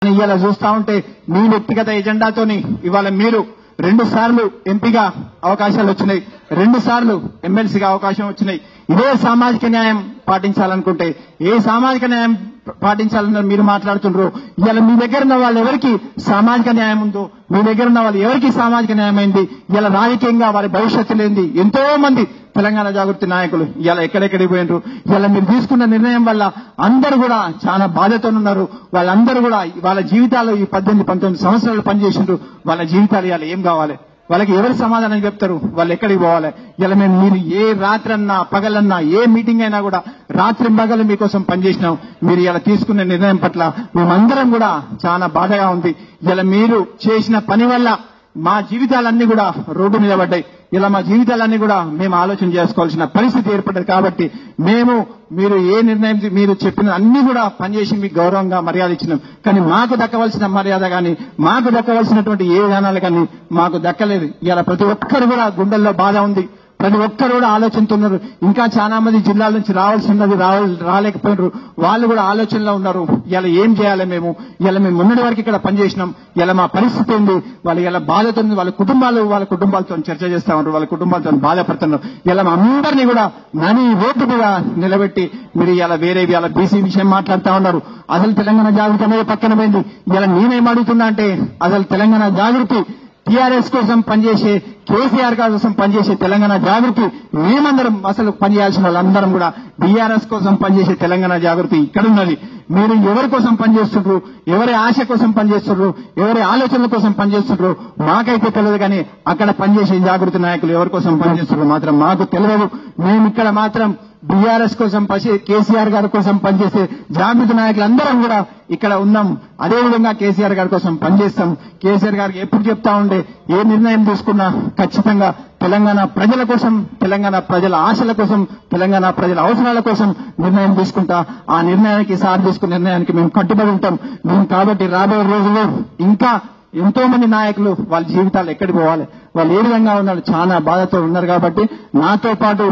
ఇవాళ చూస్తా ఉంటే మీ వ్యక్తిగత ఎజెండాతోని ఇవాళ మీరు 2 సార్లు ఎంపీగా అవకాశాలు వచ్చినాయి, 2 సార్లు ఎమ్మెల్సీగా అవకాశం వచ్చినాయి. ఇదే సామాజిక న్యాయం పాటించాలనుకుంటే ఏ సామాజిక న్యాయం పాటించాలని మీరు మాట్లాడుతున్నారు? ఇవాళ మీ దగ్గర ఉన్న వాళ్ళు ఎవరికి సామాజిక న్యాయం ఉందో, మీ దగ్గర ఉన్న వాళ్ళు ఎవరికి సామాజిక న్యాయం అయింది? ఇవాళ రాజకీయంగా వారి భవిష్యత్తు లేనిది ఎంతో మంది తెలంగాణ జాగృతి నాయకులు ఇవాళ ఎక్కడెక్కడికి పోయినరు. ఇవాళ మీరు తీసుకున్న నిర్ణయం వల్ల అందరూ కూడా చాలా బాధతో ఉన్నారు. వాళ్ళందరూ కూడా వాళ్ళ జీవితాలు ఈ 18-19 సంవత్సరాలు పనిచేసిండ్రు. వాళ్ళ జీవితాలు ఇవాళ ఏం కావాలి? వాళ్ళకి ఎవరు సమాధానం చెప్తారు? వాళ్ళు ఎక్కడికి పోవాలి? ఇలా మీరు ఏ రాత్రన్నా పగలన్నా ఏ మీటింగ్ అయినా కూడా రాత్రి పగలు మీకోసం పనిచేసినాం. మీరు ఇలా తీసుకున్న నిర్ణయం పట్ల మేమందరం కూడా చాలా బాధగా ఉంది. ఇలా మీరు చేసిన పని వల్ల మా జీవితాలన్నీ కూడా రోడ్డు మీద పడ్డాయి. ఇలా మా జీవితాలన్నీ కూడా మేము ఆలోచన చేసుకోవాల్సిన పరిస్థితి ఏర్పడ్డది. కాబట్టి మీరు ఏ నిర్ణయం మీరు చెప్పిన అన్ని కూడా పనిచేసి మీకు గౌరవంగా మర్యాద ఇచ్చినాం. కానీ మాకు దక్కవలసిన మర్యాద కానీ మాకు దక్కవలసినటువంటి ఏ విధానాలు కానీ మాకు దక్కలేదు. ఇలా ప్రతి ఒక్కరు కూడా గుండెల్లో బాధ ఉంది, ప్రతి ఒక్కరు కూడా ఆలోచనతున్నారు. ఇంకా చాలా మంది జిల్లాల నుంచి రావాల్సినది రాలేకపోయినారు. వాళ్ళు కూడా ఆలోచనలో ఉన్నారు. ఇలా ఏం చేయాలి? ఇలా మేము మొన్నటి వరకు ఇక్కడ పనిచేసినాం. ఇలా మా పరిస్థితి ఏంది? వాళ్ళు ఇలా బాధతో వాళ్ళ కుటుంబాలతో చర్చ చేస్తా ఉన్నారు, వాళ్ళ కుటుంబాలతో బాధపడుతున్నారు. ఇలా మా అందరినీ కూడా నని రోడ్డు మీద నిలబెట్టి మీరు ఇలా వేరే ఇలా బీసీ విషయం మాట్లాడుతా ఉన్నారు. అసలు తెలంగాణ జాగృతి అనేది పక్కన పోయింది. ఇలా నేనేం అడుగుతున్నా అంటే అసలు తెలంగాణ జాగృతి టీఆర్ఎస్ కోసం పనిచేసే కేసీఆర్ కోసం పనిచేసే తెలంగాణ జాగృతి మేమందరం అసలు పనిచేయాల్సిన వాళ్ళందరం కూడా బీఆర్ఎస్ కోసం పనిచేసే తెలంగాణ జాగృతి ఇక్కడున్నది. మీరు ఎవరి కోసం పనిచేస్తుండ్రు, ఎవరి ఆశ కోసం పనిచేస్తుండ్రు, ఎవరి ఆలోచనల కోసం పనిచేస్తుండ్రు మాకైతే తెలియదు. కానీ అక్కడ పనిచేసే జాగృతి నాయకులు ఎవరి కోసం పనిచేస్తుండ్రు మాత్రం మాకు తెలియదు. మేము ఇక్కడ మాత్రం బీఆర్ఎస్ కోసం కేసీఆర్ గారి కోసం పనిచేసే జాగృతి నాయకులందరం కూడా ఇక్కడ ఉన్నాం. అదేవిధంగా కేసీఆర్ గారి కోసం పనిచేస్తాం. కేసీఆర్ గారికి ఎప్పుడు చెప్తా ఉండే ఏ నిర్ణయం తీసుకున్నా ఖచ్చితంగా తెలంగాణ ప్రజల కోసం, తెలంగాణ ప్రజల ఆశల కోసం, తెలంగాణ ప్రజల అవసరాల కోసం నిర్ణయం తీసుకుంటా. ఆ నిర్ణయానికి సార్ తీసుకున్న నిర్ణయానికి మేము కట్టుబడి ఉంటాం. కాబట్టి రాబోయే రోజుల్లో ఇంకా ఎంతో మంది నాయకులు వాళ్ళ జీవితాలు ఎక్కడికి పోవాలి, వాళ్ళు ఏ విధంగా ఉన్నారు చాలా బాధతో ఉన్నారు. కాబట్టి నాతో పాటు